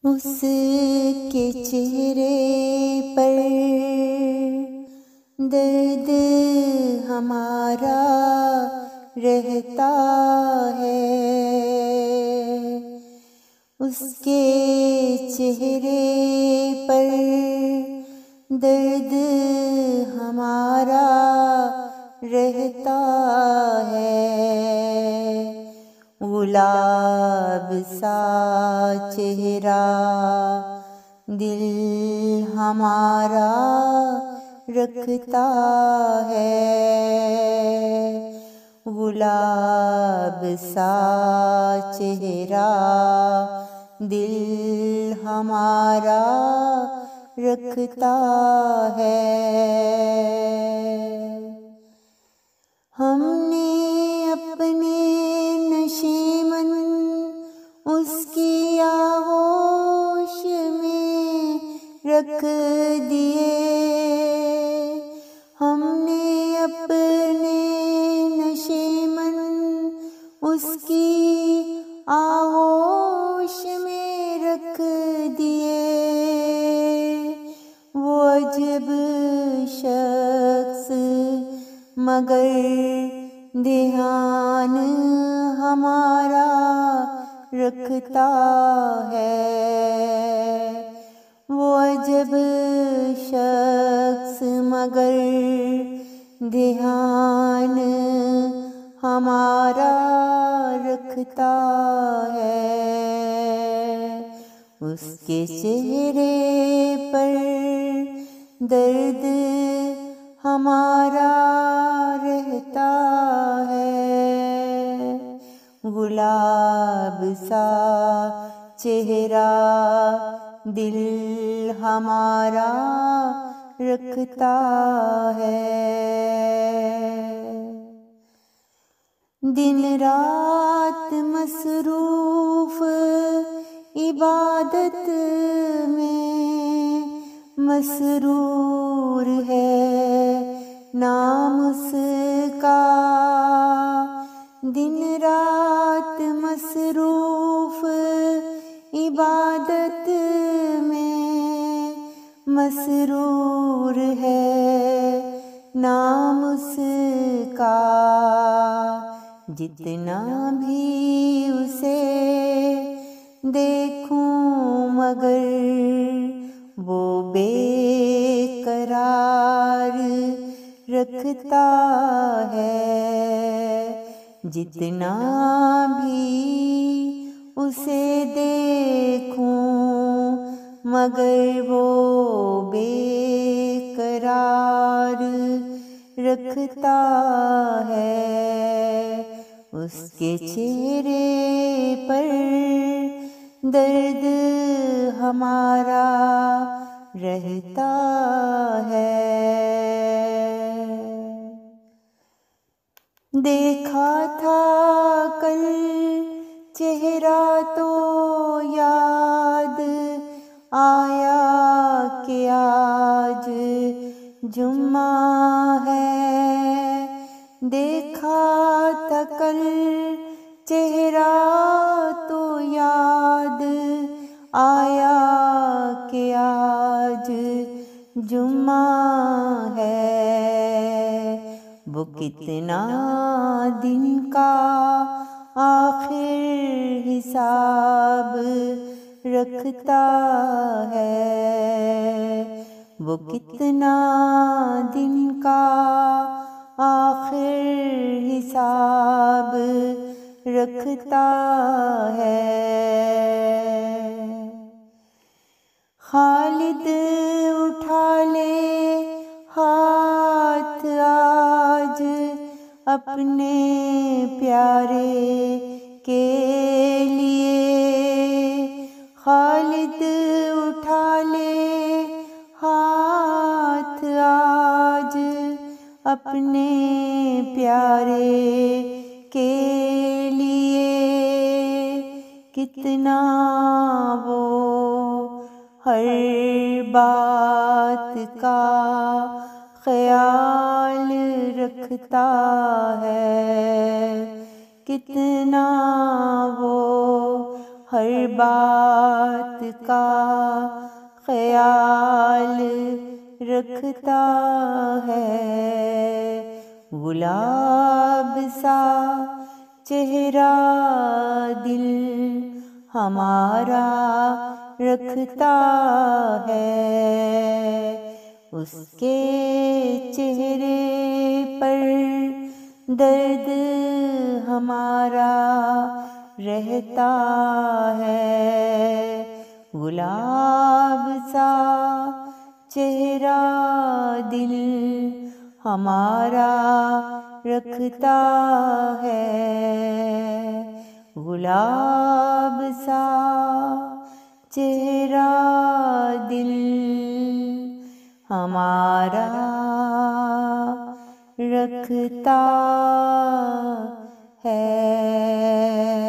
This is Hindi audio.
उसके चेहरे पर दर्द हमारा रहता है। उसके चेहरे पर दर्द हमारा रहता है। गुलाब सा चेहरा दिल हमारा रखता है। गुलाब सा चेहरा दिल हमारा रखता है। हमने अपने नशीमन उसकी आगोश में रख दिए। हमने अपने नशीमन उसकी आगोश में रख दिए। वो अजब शख्स मगर ध्यान हमारा रखता है। वो अजब शख्स मगर ध्यान हमारा रखता है। उसके चेहरे पर दर्द हमारा रहता है। गुलाब सा चेहरा दिल हमारा रखता है। दिन रात मसरूफ इबादत में मसरूर है नाम उसका। दिन रात मसरूफ इबादत में मसरूर है नाम उसका। जितना भी उसे देखूं मगर वो बेकरार रखता है। जितना भी उसे देखूं मगर वो बेकरार रखता है। उसके चेहरे पर दर्द हमारा रहता है। देखा था कल चेहरा तो याद आया कि आज जुम्मा है। देखा था कल चेहरा तो याद आया कि आज जुम्मा है। वो कितना दिन का आखिर हिसाब रखता है। वो कितना दिन का आखिर हिसाब रखता है। खालिद उठा ले हाथ आज अपने प्यारे के लिए। खालिद उठा ले हाथ आज अपने प्यारे के लिए। कितना वो हर बात का ख्याल रखता है। कितना वो हर बात का ख्याल रखता है। गुलाब सा चेहरा दिल हमारा रखता है। उसके चेहरे पर दर्द हमारा रहता है। गुलाब सा चेहरा दिल हमारा रखता है। गुलाब सा चेहरा दिल हमारा रखता है।